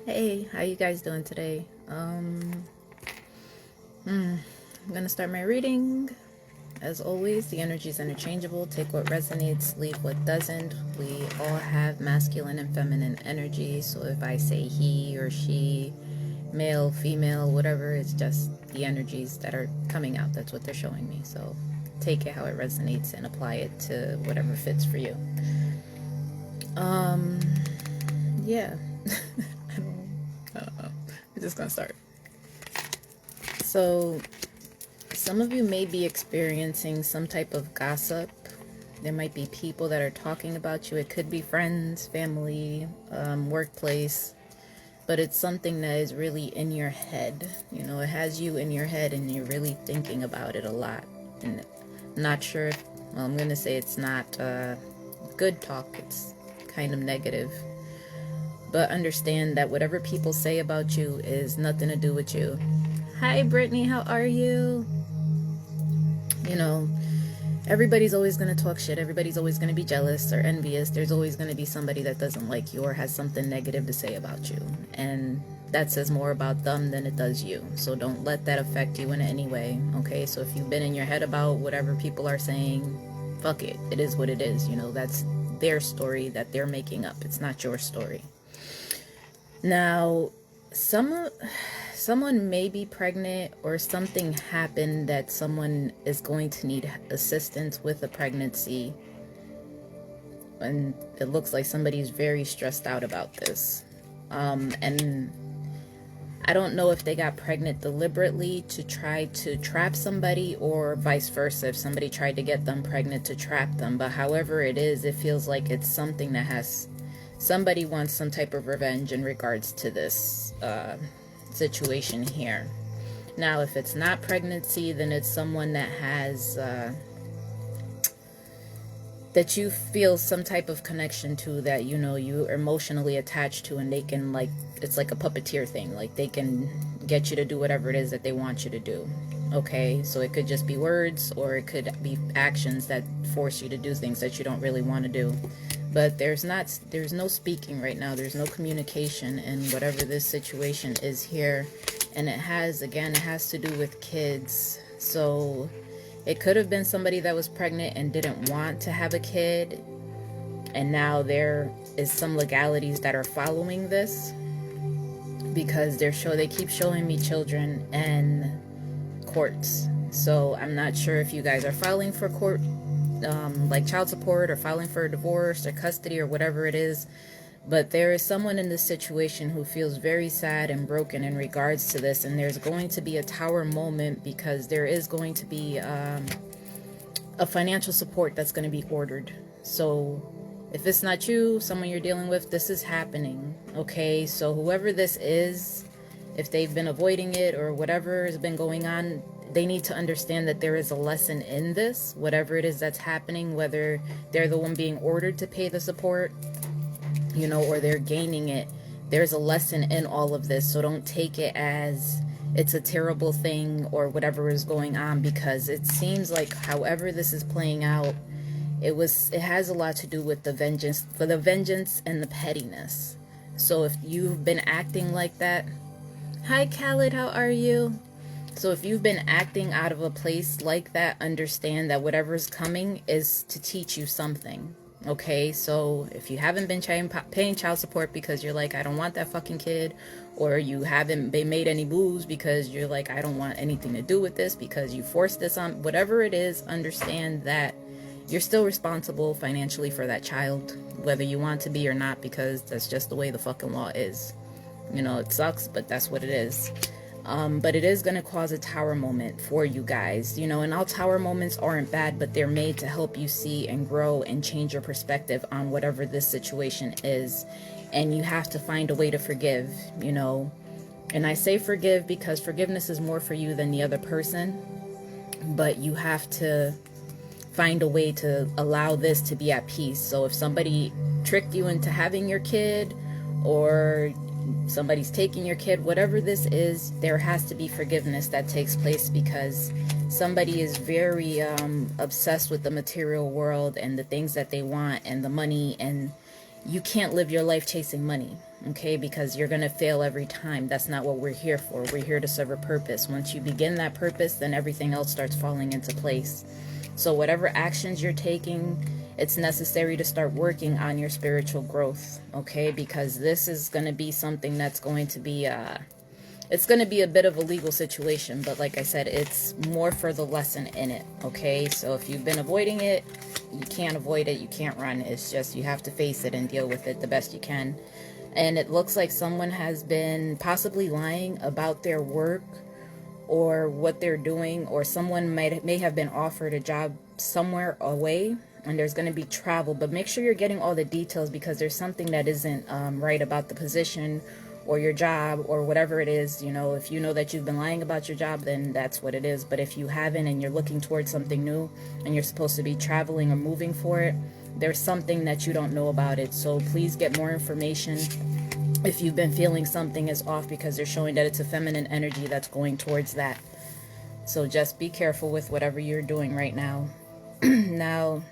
Hey, how you guys doing today? I'm gonna start my reading. As always, the energy is interchangeable. Take what resonates, leave what doesn't. We all have masculine and feminine energy, so if I say he or she, male, female, whatever, it's just the energies that are coming out. That's what they're showing me. So take it how it resonates and apply it to whatever fits for you. Yeah. I don't know. We're just gonna start. So some of you may be experiencing some type of gossip. There might be people that are talking about you. It could be friends, family, workplace, but it's something that is really in your head. You know, it has you in your head and you're really thinking about it a lot. And I'm not sure if, well, I'm going to say it's not good talk. It's kind of negative. But understand that whatever people say about you is nothing to do with you. Hi, Brittany. How are you? You know, everybody's always going to talk shit. Everybody's always going to be jealous or envious. There's always going to be somebody that doesn't like you or has something negative to say about you. And that says more about them than it does you. So don't let that affect you in any way, okay? So if you've been in your head about whatever people are saying, fuck it. It is what it is. You know, that's their story that they're making up. It's not your story. Now, someone may be pregnant or something happened that someone is going to need assistance with a pregnancy, and it looks like somebody's very stressed out about this. And I don't know if they got pregnant deliberately to try to trap somebody or vice versa, if somebody tried to get them pregnant to trap them. But however it is, it feels like it's something that has, somebody wants some type of revenge in regards to this situation here. Now, if it's not pregnancy, then it's someone that has that you feel some type of connection to, that you know you're emotionally attached to, and they can, like, it's like a puppeteer thing, like they can get you to do whatever it is that they want you to do. Okay, so it could just be words or it could be actions that force you to do things that you don't really want to do. But there's no speaking right now. There's no communication in whatever this situation is here. And it has to do with kids. So it could have been somebody that was pregnant and didn't want to have a kid. And now there is some legalities that are following this, because they keep showing me children and courts. So I'm not sure if you guys are filing for court, like child support, or filing for a divorce or custody or whatever it is. But there is someone in this situation who feels very sad and broken in regards to this. And there's going to be a tower moment, because there is going to be a financial support that's going to be ordered. So if it's not you, someone you're dealing with, this is happening. Okay, so whoever this is, if they've been avoiding it or whatever has been going on, they need to understand that there is a lesson in this, whatever it is that's happening, whether they're the one being ordered to pay the support, you know, or they're gaining it. There's a lesson in all of this. So don't take it as it's a terrible thing or whatever is going on, because it seems like however this is playing out, it has a lot to do with the vengeance and the pettiness. So if you've been acting like that, hi Khaled, how are you? So if you've been acting out of a place like that, understand that whatever's coming is to teach you something. Okay, so if you haven't been paying child support because you're like, I don't want that fucking kid, or you haven't made any moves because you're like, I don't want anything to do with this because you forced this on, whatever it is, understand that you're still responsible financially for that child, whether you want to be or not, because that's just the way the fucking law is. You know, it sucks, but that's what it is. But it is going to cause a tower moment for you guys, you know, and all tower moments aren't bad, but they're made to help you see and grow and change your perspective on whatever this situation is. And you have to find a way to forgive, you know. And I say forgive because forgiveness is more for you than the other person, but you have to find a way to allow this to be at peace. So if somebody tricked you into having your kid, or somebody's taking your kid, whatever this is, there has to be forgiveness that takes place, because somebody is very obsessed with the material world and the things that they want and the money, and you can't live your life chasing money. okay? Because you're going to fail every time. That's not what we're here for. We're here to serve a purpose. Once you begin that purpose, then everything else starts falling into place. So whatever actions you're taking, it's necessary to start working on your spiritual growth, okay? Because this is going to be something that's going to be it's going to be a bit of a legal situation, but like I said, it's more for the lesson in it, okay? So if you've been avoiding it, you can't avoid it, you can't run. It's just you have to face it and deal with it the best you can. And it looks like someone has been possibly lying about their work or what they're doing, or someone may have been offered a job somewhere away, and there's going to be travel. But make sure you're getting all the details, because there's something that isn't right about the position or your job or whatever it is. You know, if you know that you've been lying about your job, then that's what it is. But if you haven't and you're looking towards something new and you're supposed to be traveling or moving for it, there's something that you don't know about it. So please get more information if you've been feeling something is off, because they're showing that it's a feminine energy that's going towards that. So just be careful with whatever you're doing right now. Now,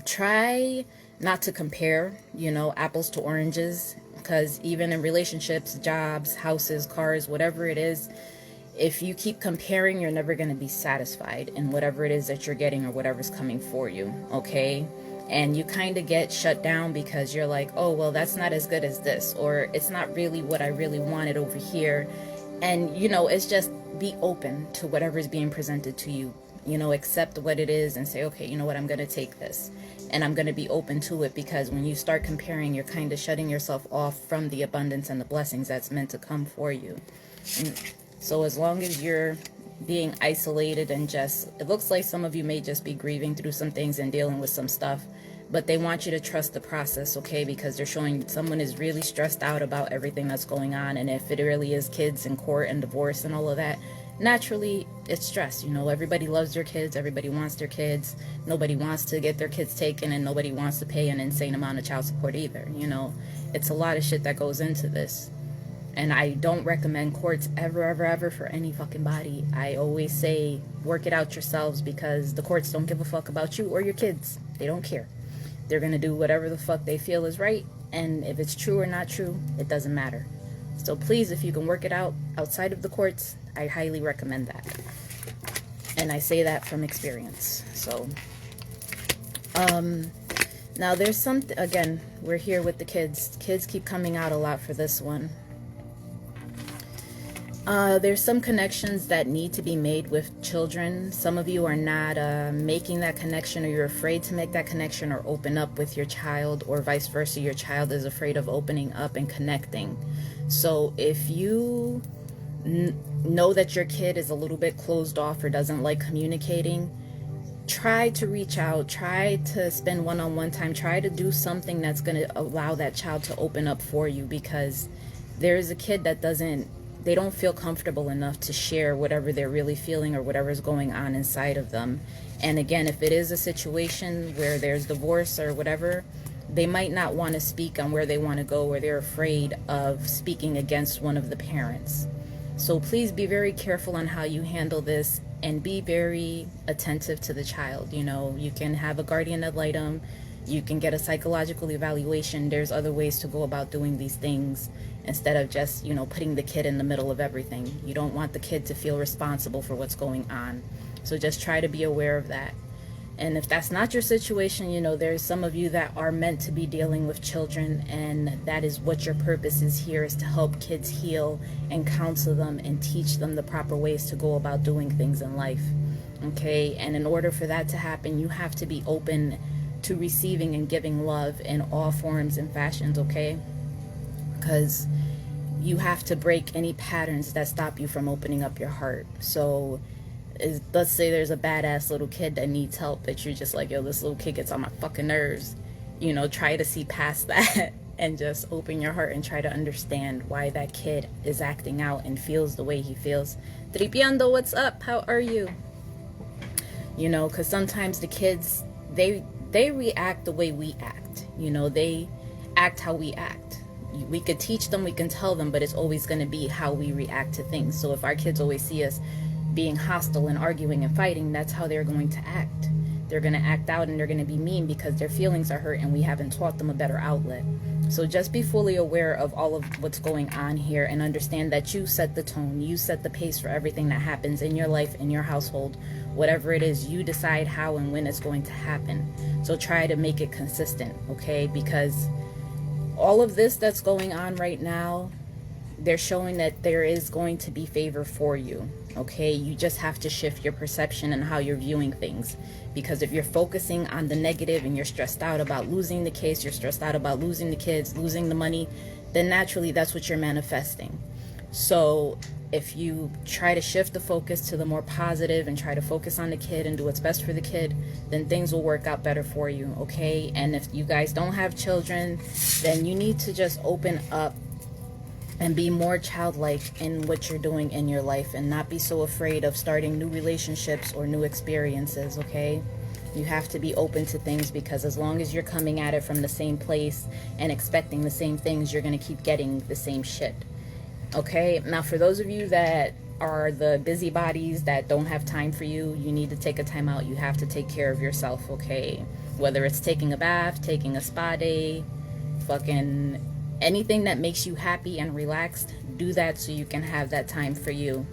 try not to compare, you know, apples to oranges. Because even in relationships, jobs, houses, cars, whatever it is, if you keep comparing, you're never going to be satisfied in whatever it is that you're getting or whatever's coming for you, okay? And you kind of get shut down because you're like, oh, well, that's not as good as this, or it's not really what I really wanted over here. And, you know, it's just be open to whatever is being presented to you. You know, accept what it is and say, okay, you know what, I'm going to take this. And I'm going to be open to it, because when you start comparing, you're kind of shutting yourself off from the abundance and the blessings that's meant to come for you. And so as long as you're being isolated and just, it looks like some of you may just be grieving through some things and dealing with some stuff, but they want you to trust the process, okay? Because they're showing someone is really stressed out about everything that's going on. And if it really is kids in court and divorce and all of that, naturally it's stress. You know, everybody loves their kids, everybody wants their kids, nobody wants to get their kids taken, and nobody wants to pay an insane amount of child support either. You know, it's a lot of shit that goes into this. And I don't recommend courts ever for any fucking body. I always say work it out yourselves, because the courts don't give a fuck about you or your kids. They don't care. They're gonna do whatever the fuck they feel is right, and if it's true or not true, it doesn't matter. So please, if you can work it out outside of the courts, I highly recommend that. And I say that from experience. So, now there's something, again, we're here with the kids. Kids keep coming out a lot for this one. There's some connections that need to be made with children. Some of you are not making that connection, or you're afraid to make that connection or open up with your child, or vice versa. Your child is afraid of opening up and connecting. So if you know that your kid is a little bit closed off or doesn't like communicating, try to reach out, try to spend one-on-one time, try to do something that's going to allow that child to open up for you, because there is a kid that they don't feel comfortable enough to share whatever they're really feeling or whatever's going on inside of them. And again, if it is a situation where there's divorce or whatever, they might not want to speak on where they want to go, or they're afraid of speaking against one of the parents. So please be very careful on how you handle this, and be very attentive to the child. You know, you can have a guardian ad litem, you can get a psychological evaluation. There's other ways to go about doing these things, instead of just, you know, putting the kid in the middle of everything. You don't want the kid to feel responsible for what's going on. So just try to be aware of that. And if that's not your situation, you know, there's some of you that are meant to be dealing with children, and that is what your purpose is here, is to help kids heal and counsel them and teach them the proper ways to go about doing things in life. Okay? And in order for that to happen, you have to be open to receiving and giving love in all forms and fashions, okay? Because you have to break any patterns that stop you from opening up your heart. So let's say there's a badass little kid that needs help, that you're just like, yo, this little kid gets on my fucking nerves. You know, try to see past that and just open your heart and try to understand why that kid is acting out and feels the way he feels. Tripiando, what's up? How are you? You know, because sometimes the kids, they react the way we act. You know, they act how we act. We could teach them, we can tell them, but it's always going to be how we react to things. So if our kids always see us being hostile and arguing and fighting, that's how they're going to act. They're going to act out, and they're going to be mean because their feelings are hurt and we haven't taught them a better outlet. So just be fully aware of all of what's going on here and understand that you set the tone, you set the pace for everything that happens in your life, in your household. Whatever it is, you decide how and when it's going to happen. So try to make it consistent, okay? Because all of this that's going on right now, they're showing that there is going to be favor for you, okay? You just have to shift your perception and how you're viewing things. Because if you're focusing on the negative and you're stressed out about losing the case, you're stressed out about losing the kids, losing the money, then naturally that's what you're manifesting. So if you try to shift the focus to the more positive and try to focus on the kid and do what's best for the kid, then things will work out better for you, okay? And if you guys don't have children, then you need to just open up and be more childlike in what you're doing in your life and not be so afraid of starting new relationships or new experiences, okay? You have to be open to things, because as long as you're coming at it from the same place and expecting the same things, you're going to keep getting the same shit, okay? Now, for those of you that are the busybodies that don't have time for you, you need to take a time out. You have to take care of yourself, okay? Whether it's taking a bath, taking a spa day, fucking anything that makes you happy and relaxed, do that so you can have that time for you.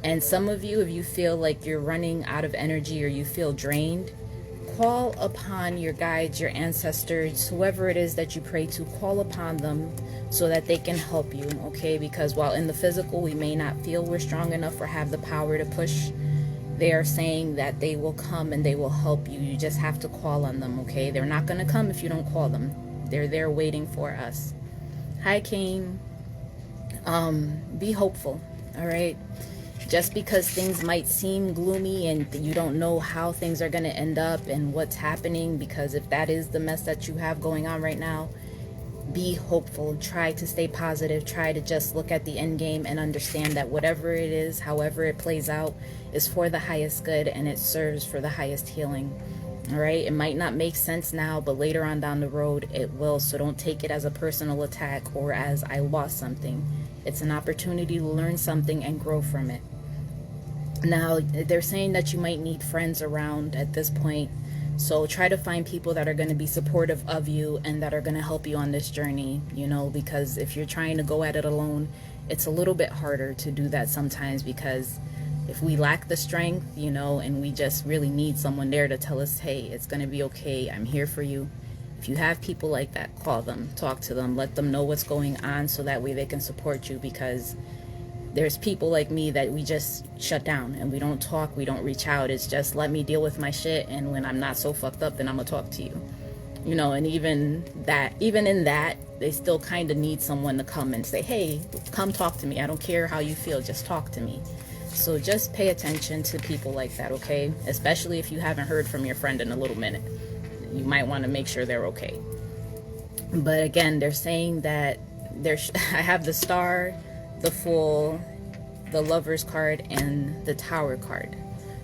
And some of you, if you feel like you're running out of energy or you feel drained, call upon your guides, your ancestors, whoever it is that you pray to, call upon them so that they can help you, okay? Because while in the physical we may not feel we're strong enough or have the power to push, they are saying that they will come and they will help you. You just have to call on them, okay? They're not going to come if you don't call them. They're there waiting for us. Hi, Kane. Be hopeful, all right? Just because things might seem gloomy and you don't know how things are going to end up and what's happening, because if that is the mess that you have going on right now, be hopeful. Try to stay positive. Try to just look at the end game and understand that whatever it is, however it plays out, is for the highest good and it serves for the highest healing. All right, it might not make sense now, but later on down the road it will. So don't take it as a personal attack or as I lost something. It's an opportunity to learn something and grow from it. Now, they're saying that you might need friends around at this point. So try to find people that are going to be supportive of you and that are going to help you on this journey, you know, because if you're trying to go at it alone, it's a little bit harder to do that sometimes, because if we lack the strength, you know, and we just really need someone there to tell us, hey, it's going to be okay, I'm here for you. If you have people like that, call them, talk to them, let them know what's going on so that way they can support you, because there's people like me that we just shut down and we don't talk, we don't reach out. It's just let me deal with my shit, and when I'm not so fucked up, then I'm gonna talk to you. You know, and even in that, they still kind of need someone to come and say, hey, come talk to me. I don't care how you feel, just talk to me. So just pay attention to people like that, okay? Especially if you haven't heard from your friend in a little minute. You might want to make sure they're okay. But again, they're saying that I have the Star, the Fool, the Lover's card, and the Tower card.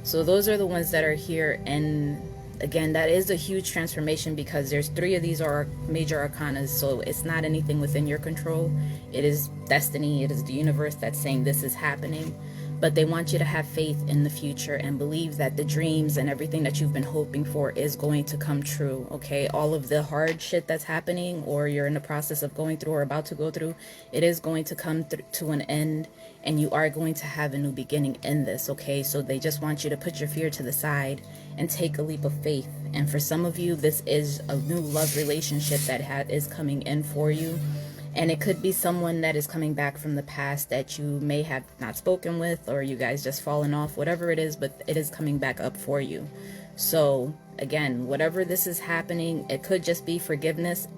So those are the ones that are here. And again, that is a huge transformation, because there's 3 of these are major arcanas. So it's not anything within your control. It is destiny. It is the universe that's saying this is happening. But they want you to have faith in the future and believe that the dreams and everything that you've been hoping for is going to come true, okay? All of the hard shit that's happening, or you're in the process of going through or about to go through, it is going to come to an end, and you are going to have a new beginning in this, okay? So they just want you to put your fear to the side and take a leap of faith. And for some of you, this is a new love relationship that is coming in for you. And it could be someone that is coming back from the past that you may have not spoken with, or you guys just fallen off, whatever it is, but it is coming back up for you. So again, whatever this is happening, it could just be forgiveness.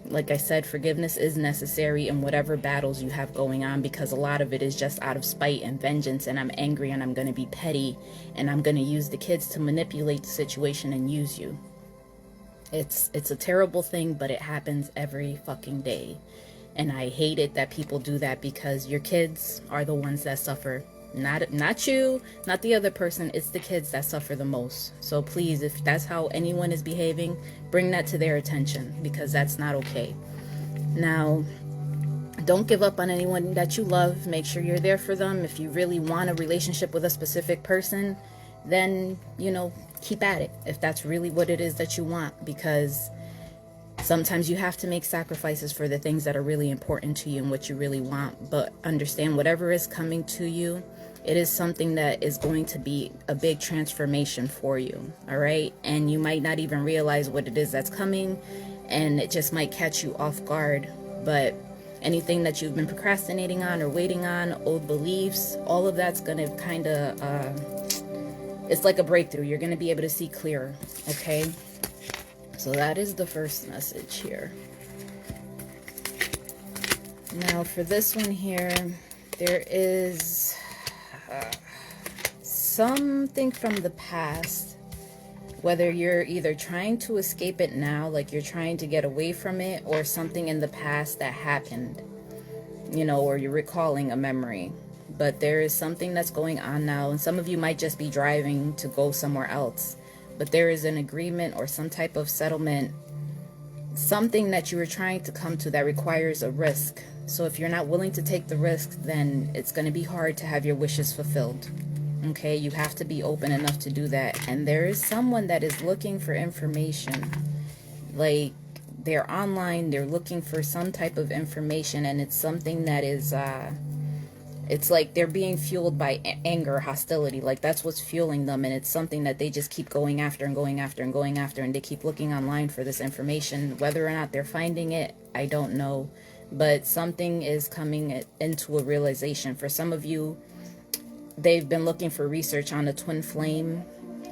Like I said, forgiveness is necessary in whatever battles you have going on, because a lot of it is just out of spite and vengeance, and I'm angry and I'm going to be petty and I'm going to use the kids to manipulate the situation and use you. It's a terrible thing, but it happens every fucking day. And I hate it that people do that, because your kids are the ones that suffer. Not you, not the other person. It's the kids that suffer the most. So please, if that's how anyone is behaving, bring that to their attention, because that's not okay. Now, don't give up on anyone that you love. Make sure you're there for them. If you really want a relationship with a specific person, then, you know, keep at it if that's really what it is that you want, because Sometimes you have to make sacrifices for the things that are really important to you and what you really want. But understand, whatever is coming to you, it is something that is going to be a big transformation for you. All right. And you might not even realize what it is that's coming, and it just might catch you off guard. But anything that you've been procrastinating on or waiting on, old beliefs, all of that's going to kind of, it's like a breakthrough. You're going to be able to see clearer. Okay. So that is the first message here. Now for this one here, there is something from the past, whether you're either trying to escape it now, like you're trying to get away from it, or something in the past that happened, you know, or you're recalling a memory. But there is something that's going on now, and some of you might just be driving to go somewhere else. But there is an agreement or some type of settlement, something that you were trying to come to that requires a risk. So if you're not willing to take the risk, then it's going to be hard to have your wishes fulfilled. Okay, you have to be open enough to do that. And there is someone that is looking for information. Like, they're online, they're looking for some type of information, and it's something that is it's like they're being fueled by anger, hostility. Like, that's what's fueling them, and it's something that they just keep going after and going after and going after, and they keep looking online for this information. Whether or not they're finding it, I don't know, but something is coming into a realization. For some of you, they've been looking for research on a twin flame,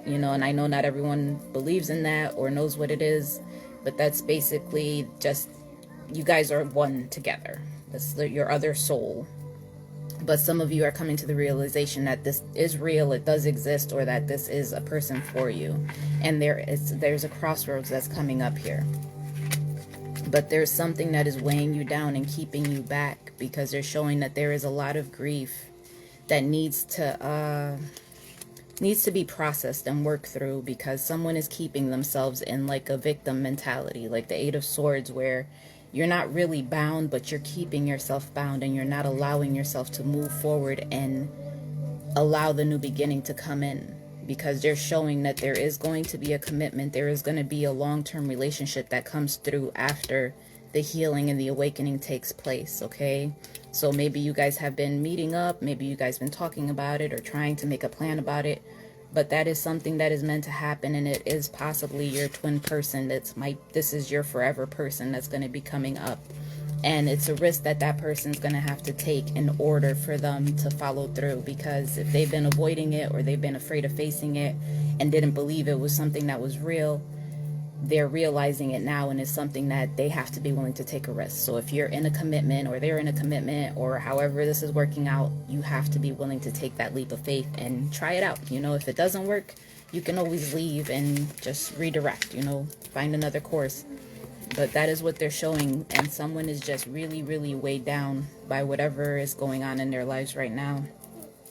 you know, and I know not everyone believes in that or knows what it is, but that's basically just, you guys are one together. That's your other soul. But some of you are coming to the realization that this is real, it does exist, or that this is a person for you. And there's a crossroads that's coming up here. But there's something that is weighing you down and keeping you back, because they're showing that there is a lot of grief that needs to be processed and worked through, because someone is keeping themselves in like a victim mentality, like the Eight of Swords, where you're not really bound, but you're keeping yourself bound, and you're not allowing yourself to move forward and allow the new beginning to come in, because they're showing that there is going to be a commitment. There is going to be a long-term relationship that comes through after the healing and the awakening takes place. Okay, so maybe you guys have been meeting up, maybe you guys been talking about it or trying to make a plan about it, but that is something that is meant to happen, and it is possibly your twin person. This is your forever person that's going to be coming up, and it's a risk that that person's going to have to take in order for them to follow through, because if they've been avoiding it or they've been afraid of facing it and didn't believe it was something that was real, they're realizing it now, and it's something that they have to be willing to take a risk. So if you're in a commitment, or they're in a commitment, or however this is working out, you have to be willing to take that leap of faith and try it out. You know, if it doesn't work, you can always leave and just redirect, you know, find another course. But that is what they're showing, and someone is just really, really weighed down by whatever is going on in their lives right now.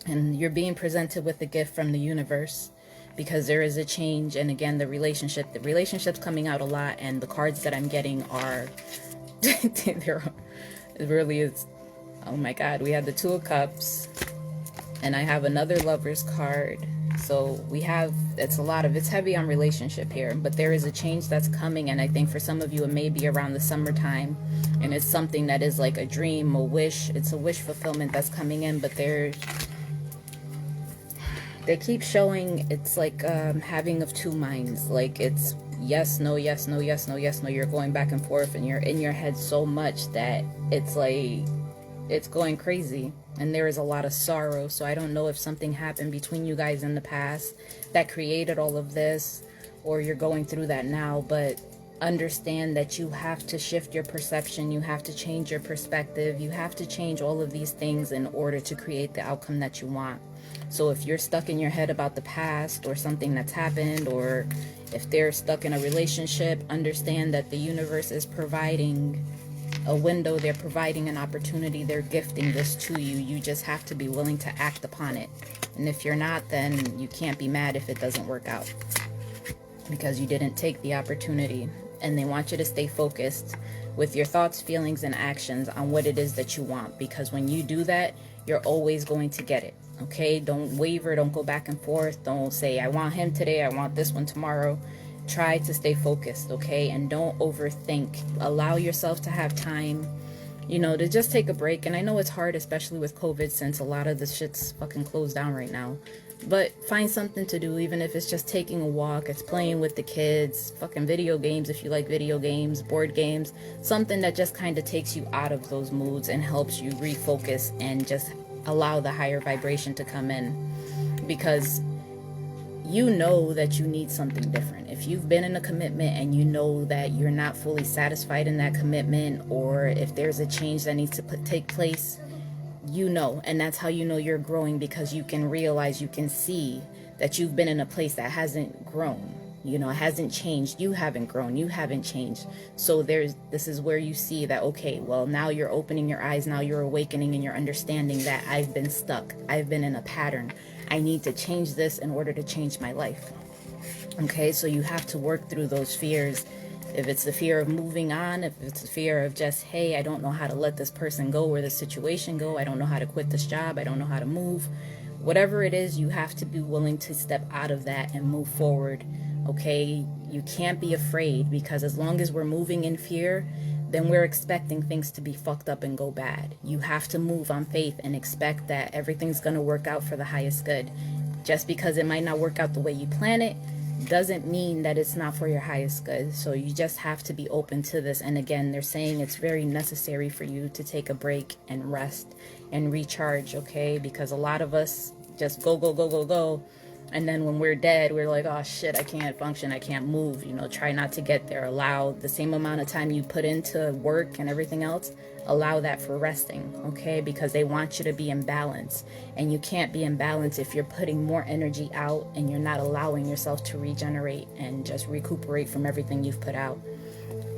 And you're being presented with a gift from the universe, because there is a change. And again, the relationship's coming out a lot, and the cards that I'm getting are it really is, oh my god, we have the Two of Cups, and I have another Lover's card. So we have, it's heavy on relationship here, but there is a change that's coming. And I think for some of you, it may be around the summertime, and it's something that is like a dream, a wish. It's a wish fulfillment that's coming in, but they keep showing it's like having of two minds. Like, it's yes, no, yes, no, yes, no, yes, no. You're going back and forth, and you're in your head so much that it's like, it's going crazy. And there is a lot of sorrow. So I don't know if something happened between you guys in the past that created all of this, or you're going through that now. But understand that you have to shift your perception. You have to change your perspective. You have to change all of these things in order to create the outcome that you want. So if you're stuck in your head about the past or something that's happened, or if they're stuck in a relationship, understand that the universe is providing a window. They're providing an opportunity. They're gifting this to you. You just have to be willing to act upon it. And if you're not, then you can't be mad if it doesn't work out, because you didn't take the opportunity. And they want you to stay focused with your thoughts, feelings, and actions on what it is that you want, because when you do that, you're always going to get it. Okay, don't waver, don't go back and forth, don't say I want him today, I want this one tomorrow. try to stay focused, okay? And don't overthink. Allow yourself to have time, you know, to just take a break. And I know it's hard, especially with COVID, since a lot of the shit's fucking closed down right now. But find something to do, even if it's just taking a walk, it's playing with the kids, fucking video games if you like video games, board games, something that just kind of takes you out of those moods and helps you refocus and just allow the higher vibration to come in. Because you know that you need something different. If you've been in a commitment and you know that you're not fully satisfied in that commitment, or if there's a change that needs to take place, you know, and that's how you know you're growing, because you can realize, you can see that you've been in a place that hasn't grown, you know, it hasn't changed. You haven't grown, you haven't changed. So this is where you see that, okay, well, now you're opening your eyes, now you're awakening and you're understanding that I've been stuck, I've been in a pattern, I need to change this in order to change my life. Okay, so you have to work through those fears. If it's the fear of moving on, if it's the fear of just, hey, I don't know how to let this person go or this situation go, I don't know how to quit this job, I don't know how to move, whatever it is, you have to be willing to step out of that and move forward. Okay, you can't be afraid, because as long as we're moving in fear, then we're expecting things to be fucked up and go bad. You have to move on faith and expect that everything's going to work out for the highest good. Just because it might not work out the way you plan it doesn't mean that it's not for your highest good. So you just have to be open to this. And again, they're saying it's very necessary for you to take a break and rest and recharge, okay? Because a lot of us just go, go, go, go, go. And then when we're dead, we're like, oh shit, I can't function, I can't move. You know, try not to get there. Allow the same amount of time you put into work and everything else, allow that for resting, okay? Because they want you to be in balance. And you can't be in balance if you're putting more energy out and you're not allowing yourself to regenerate and just recuperate from everything you've put out.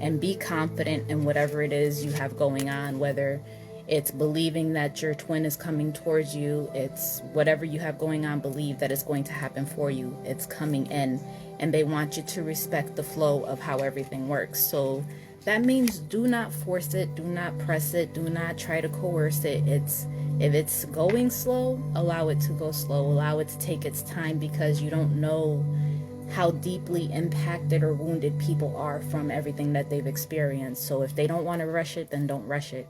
And be confident in whatever it is you have going on, whether it's believing that your twin is coming towards you, it's whatever you have going on, believe that it's going to happen for you. It's coming in, and they want you to respect the flow of how everything works. So that means do not force it, do not press it, do not try to coerce it. If it's going slow, allow it to go slow, allow it to take its time, because you don't know how deeply impacted or wounded people are from everything that they've experienced. So if they don't want to rush it, then don't rush it.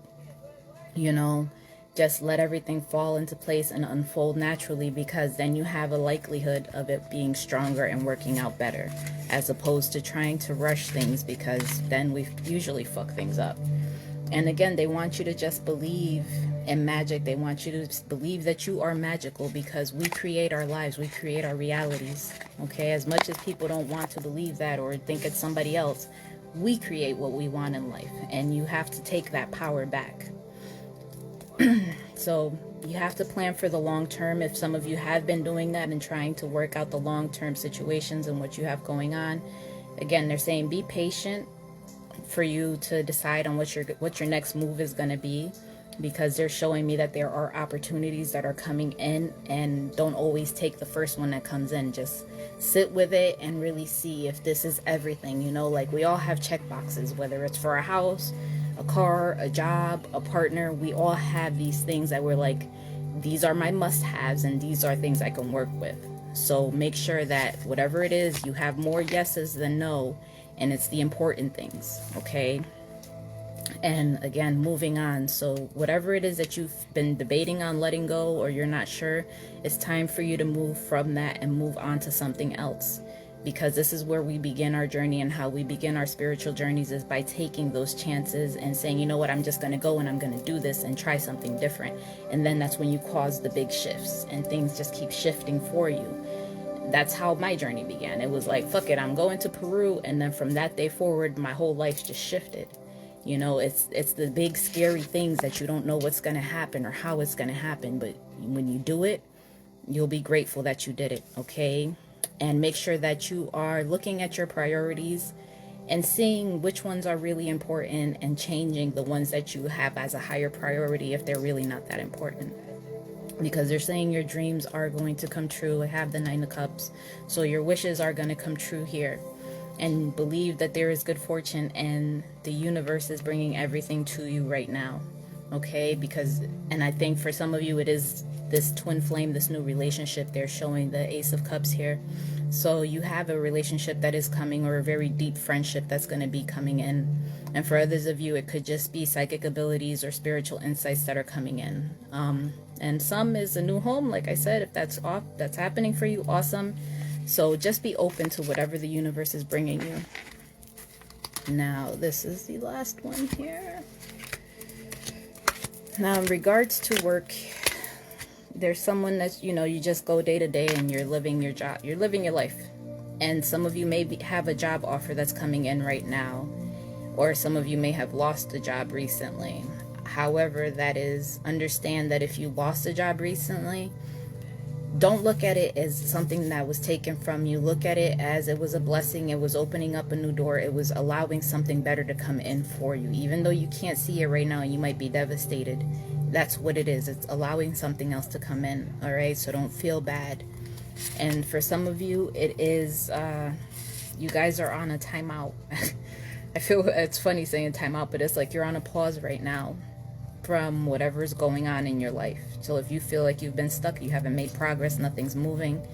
You know, just let everything fall into place and unfold naturally, because then you have a likelihood of it being stronger and working out better, as opposed to trying to rush things, because then we usually fuck things up. And again, they want you to just believe in magic. They want you to believe that you are magical, because we create our lives, we create our realities, okay? As much as people don't want to believe that or think it's somebody else, we create what we want in life, and you have to take that power back. So you have to plan for the long term. If some of you have been doing that and trying to work out the long-term situations and what you have going on, again, they're saying be patient for you to decide on what your next move is going to be, because they're showing me that there are opportunities that are coming in, and don't always take the first one that comes in. Just sit with it and really see if this is everything. You know, like we all have check boxes, whether it's for a house, a car, a job, a partner. We all have these things that we're like, these are my must-haves and these are things I can work with. So make sure that whatever it is, you have more yeses than no, and it's the important things, okay? And again, moving on. So whatever it is that you've been debating on letting go, or you're not sure, it's time for you to move from that and move on to something else. Because this is where we begin our journey, and how we begin our spiritual journeys is by taking those chances and saying, you know what, I'm just going to go and I'm going to do this and try something different. And then that's when you cause the big shifts, and things just keep shifting for you. That's how my journey began. It was like, fuck it, I'm going to Peru. And then from that day forward, my whole life just shifted. You know, it's the big scary things that you don't know what's going to happen or how it's going to happen. But when you do it, you'll be grateful that you did it, okay? And make sure that you are looking at your priorities and seeing which ones are really important, and changing the ones that you have as a higher priority if they're really not that important. Because they're saying your dreams are going to come true. I have the 9 of Cups. So your wishes are going to come true here. And believe that there is good fortune, and the universe is bringing everything to you right now. Okay? Because, and I think for some of you it is this twin flame, this new relationship. They're showing the Ace of Cups here. So you have a relationship that is coming, or a very deep friendship that's going to be coming in. And for others of you, it could just be psychic abilities or spiritual insights that are coming in. And some is a new home, like I said. If that's happening for you, awesome. So just be open to whatever the universe is bringing you. Now, this is the last one here. Now, in regards to work, there's someone that's, you know, you just go day to day and you're living your job. You're living your life. And some of you may have a job offer that's coming in right now. Or some of you may have lost a job recently. However that is, understand that if you lost a job recently, don't look at it as something that was taken from you. Look at it as it was a blessing. It was opening up a new door. It was allowing something better to come in for you. Even though you can't see it right now and you might be devastated, that's what it is. It's allowing something else to come in. All right, so don't feel bad. And for some of you, it is you guys are on a timeout. I feel it's funny saying timeout, but it's like you're on a pause right now from whatever's going on in your life. So if you feel like you've been stuck, you haven't made progress, nothing's moving,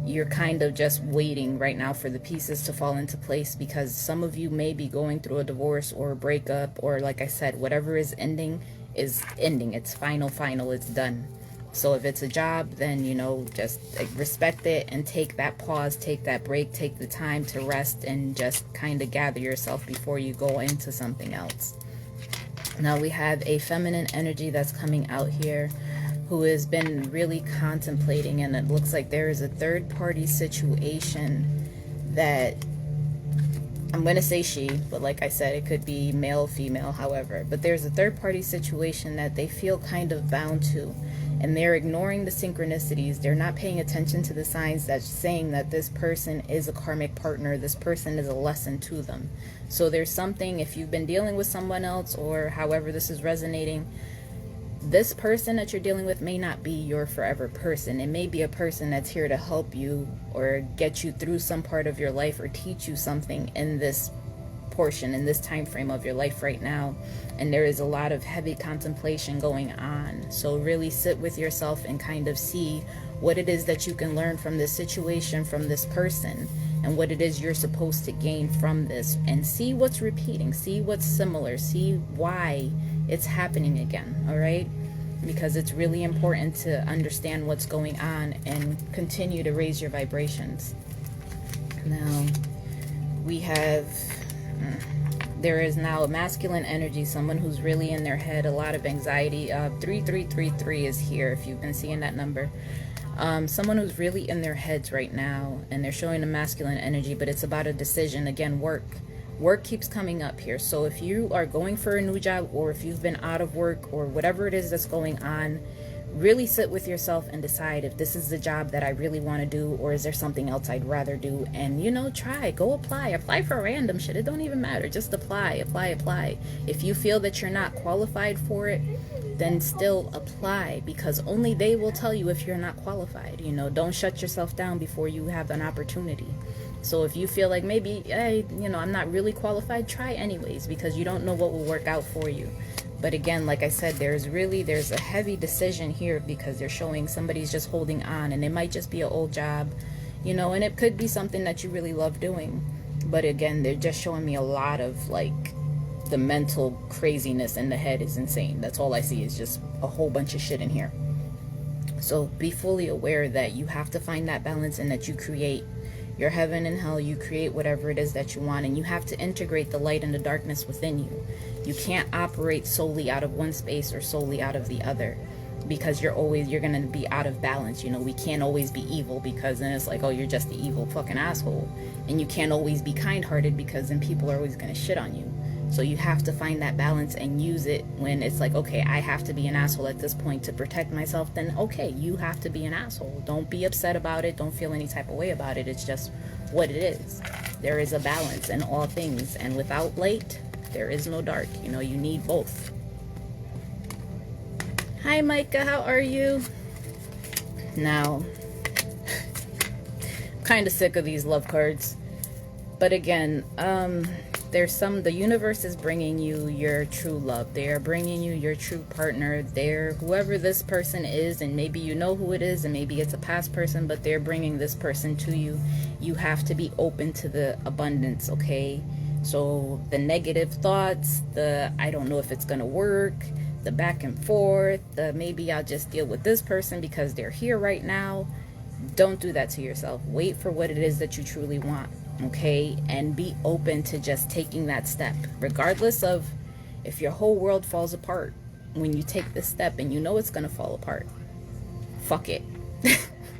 you're kind of just waiting right now for the pieces to fall into place, because some of you may be going through a divorce or a breakup, or like I said, whatever is ending is ending. It's final, it's done. So if it's a job, then, you know, just respect it and take that pause, take that break, take the time to rest and just kind of gather yourself before you go into something else. Now we have a feminine energy that's coming out here who has been really contemplating, and it looks like there is a third party situation that, I'm going to say she, but like I said, it could be male, female, however. But there's a third party situation that they feel kind of bound to, and they're ignoring the synchronicities. They're not paying attention to the signs that's saying that this person is a karmic partner. This person is a lesson to them. So there's something, if you've been dealing with someone else or however this is resonating, this person that you're dealing with may not be your forever person. It may be a person that's here to help you or get you through some part of your life or teach you something in this portion, in this time frame of your life right now. And there is a lot of heavy contemplation going on. So really sit with yourself and kind of see what it is that you can learn from this situation, from this person, and what it is you're supposed to gain from this, and see what's repeating, see what's similar, see why it's happening again. All right, because it's really important to understand what's going on and continue to raise your vibrations. Now we have there is now a masculine energy, someone who's really in their head, a lot of anxiety. 3333 is here if you've been seeing that number. Someone who's really in their heads right now, and they're showing a masculine energy, but it's about a decision. Again, work keeps coming up here. So if you are going for a new job, or if you've been out of work, or whatever it is that's going on, really sit with yourself and decide if this is the job that I really want to do, or is there something else I'd rather do. And, you know, go apply for random shit. It don't even matter. Just apply. If you feel that you're not qualified for it, then still apply, because only they will tell you if you're not qualified. You know, don't shut yourself down before you have an opportunity. So if you feel like maybe, hey, you know, I'm not really qualified, try anyways, because you don't know what will work out for you. But again, like I said, there's a heavy decision here, because they're showing somebody's just holding on, and it might just be an old job, you know, and it could be something that you really love doing. But again, they're just showing me a lot of, like, the mental craziness in the head is insane. That's all I see, is just a whole bunch of shit in here. So be fully aware that you have to find that balance, and that you create your heaven and hell. You create whatever it is that you want, and you have to integrate the light and the darkness within you. You can't operate solely out of one space or solely out of the other, because you're going to be out of balance. You know, we can't always be evil, because then it's like, oh, you're just the evil fucking asshole. And you can't always be kind-hearted, because then people are always going to shit on you. So you have to find that balance and use it when it's like, okay, I have to be an asshole at this point to protect myself. Then okay, you have to be an asshole. Don't be upset about it. Don't feel any type of way about it. It's just what it is. There is a balance in all things, and without light, there is no dark. You know, you need both. Hi Micah, how are you? Now, I'm kind of sick of these love cards, but again, the universe is bringing you your true love. They are bringing you your true partner. They're whoever this person is, and maybe you know who it is, and maybe it's a past person, but they're bringing this person to you. You have to be open to the abundance, okay? So the negative thoughts, the I don't know if it's gonna work, the back and forth, the maybe I'll just deal with this person because they're here right now. Don't do that to yourself. Wait for what it is that you truly want, okay? And be open to just taking that step, regardless of if your whole world falls apart. When you take this step and you know it's gonna fall apart, fuck it.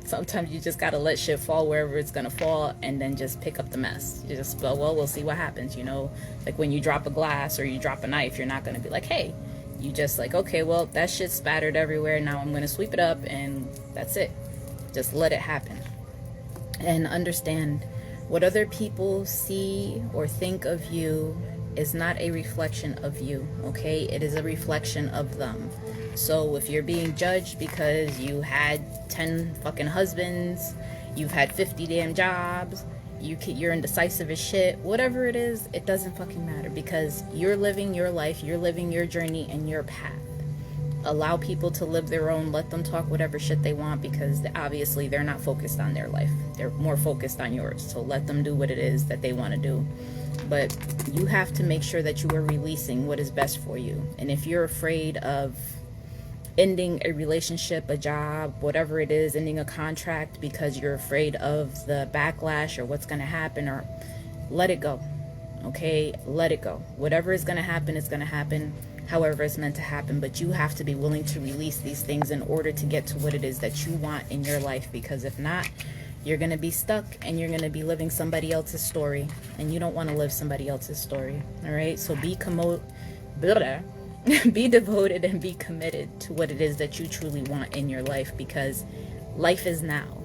Sometimes you just gotta let shit fall wherever it's gonna fall, and then just pick up the mess. You just go, well, we'll see what happens, you know? Like when you drop a glass or you drop a knife, you're not gonna be like, hey. You just like, okay, well, that shit spattered everywhere. Now I'm gonna sweep it up, and that's it. Just let it happen. And understand, what other people see or think of you is not a reflection of you, okay? It is a reflection of them. So if you're being judged because you had 10 fucking husbands, you've had 50 damn jobs, you're indecisive as shit, whatever it is, it doesn't fucking matter, because you're living your life, you're living your journey and your path. Allow people to live their own, let them talk whatever shit they want, because obviously they're not focused on their life. They're more focused on yours. So let them do what it is that they want to do. But you have to make sure that you are releasing what is best for you. And if you're afraid of ending a relationship, a job, whatever it is, ending a contract because you're afraid of the backlash or what's going to happen, or let it go. Okay? Let it go. Whatever is going to happen is going to happen however it's meant to happen, but you have to be willing to release these things in order to get to what it is that you want in your life, because if not, you're going to be stuck and you're going to be living somebody else's story, and you don't want to live somebody else's story. All right? So be devoted and be committed to what it is that you truly want in your life, because life is now.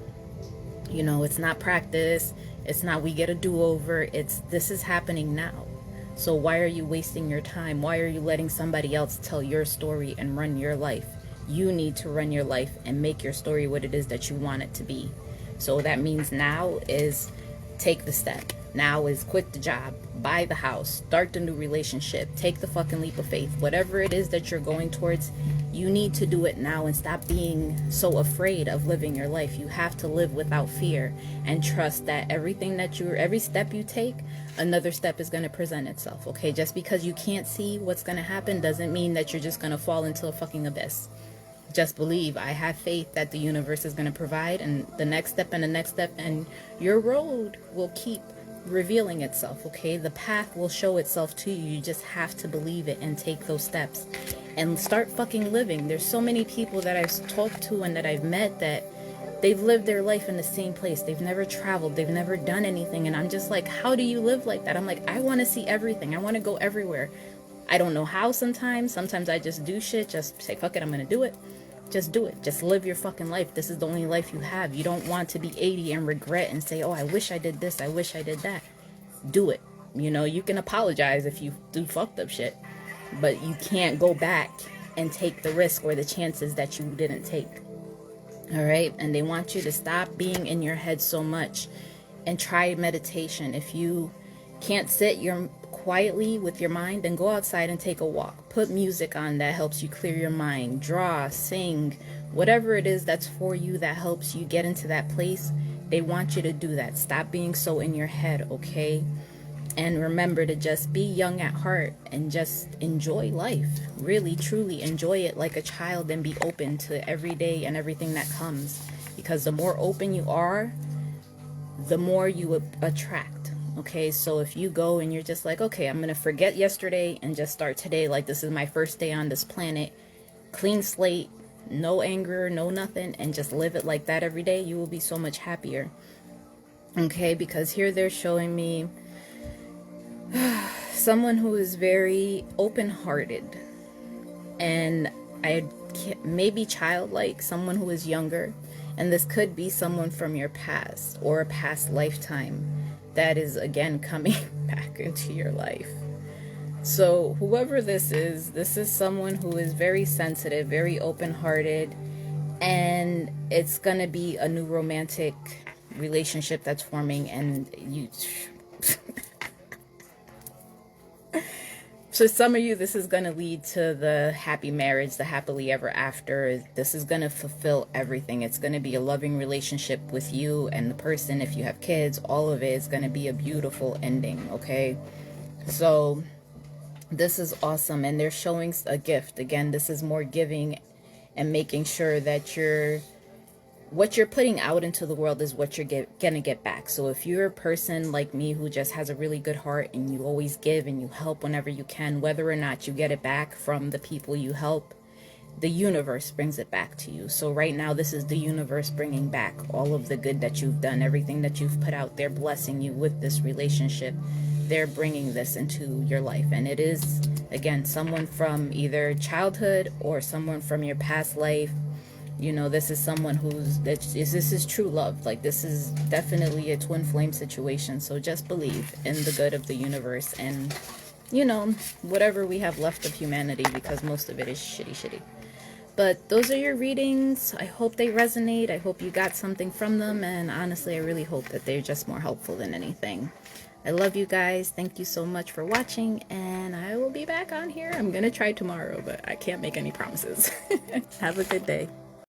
You know, it's not practice. It's not we get a do-over. This is happening now. So why are you wasting your time? Why are you letting somebody else tell your story and run your life? You need to run your life and make your story what it is that you want it to be. So that means now is take the step. Now is quit the job, buy the house, start the new relationship, take the fucking leap of faith. Whatever it is that you're going towards, you need to do it now and stop being so afraid of living your life. You have to live without fear and trust that every step you take, another step is going to present itself, okay? Just because you can't see what's going to happen doesn't mean that you're just going to fall into a fucking abyss. Just believe. I have faith that the universe is going to provide, and the next step and the next step, and your road will keep revealing itself, okay? The path will show itself to you. You just have to believe it and take those steps and start fucking living. There's so many people that I've talked to and that I've met that they've lived their life in the same place. They've never traveled. They've never done anything. And I'm just like, how do you live like that? I'm like, I want to see everything. I want to go everywhere. I don't know how sometimes. Sometimes I just do shit. Just say, fuck it, I'm going to do it. Just do it. Just live your fucking life. This is the only life you have. You don't want to be 80 and regret and say, oh, I wish I did this. I wish I did that. Do it. You know, you can apologize if you do fucked up shit, but you can't go back and take the risk or the chances that you didn't take. All right? And they want you to stop being in your head so much and try meditation. If you can't sit quietly with your mind, then go outside and take a walk. Put music on that helps you clear your mind. Draw, sing, whatever it is that's for you that helps you get into that place. They want you to do that. Stop being so in your head, okay? And remember to just be young at heart and just enjoy life. Really, truly enjoy it like a child, and be open to every day and everything that comes. Because the more open you are, the more you attract. Okay, so if you go and you're just like, okay, I'm going to forget yesterday and just start today like this is my first day on this planet, clean slate, no anger, no nothing, and just live it like that every day, you will be so much happier. Okay, because here they're showing me someone who is very open-hearted, and maybe childlike, someone who is younger, and this could be someone from your past or a past lifetime that is again coming back into your life. So whoever this is someone who is very sensitive, very open-hearted, and it's gonna be a new romantic relationship that's forming, and you For some of you, this is going to lead to the happy marriage, the happily ever after. This is going to fulfill everything. It's going to be a loving relationship with you and the person. If you have kids, all of it is going to be a beautiful ending, okay? So this is awesome. And they're showing a gift. Again, this is more giving and making sure that what you're putting out into the world is what you're gonna get back. So if you're a person like me who just has a really good heart and you always give and you help whenever you can, whether or not you get it back from the people you help, the universe brings it back to you. So right now, this is the universe bringing back all of the good that you've done, everything that you've put out there, blessing you with this relationship. They're bringing this into your life. And it is, again, someone from either childhood or someone from your past life. You know, this is someone this is true love. Like, this is definitely a twin flame situation. So just believe in the good of the universe and, you know, whatever we have left of humanity, because most of it is shitty. But those are your readings. I hope they resonate. I hope you got something from them. And honestly, I really hope that they're just more helpful than anything. I love you guys. Thank you so much for watching. And I will be back on here. I'm going to try tomorrow, but I can't make any promises. Have a good day.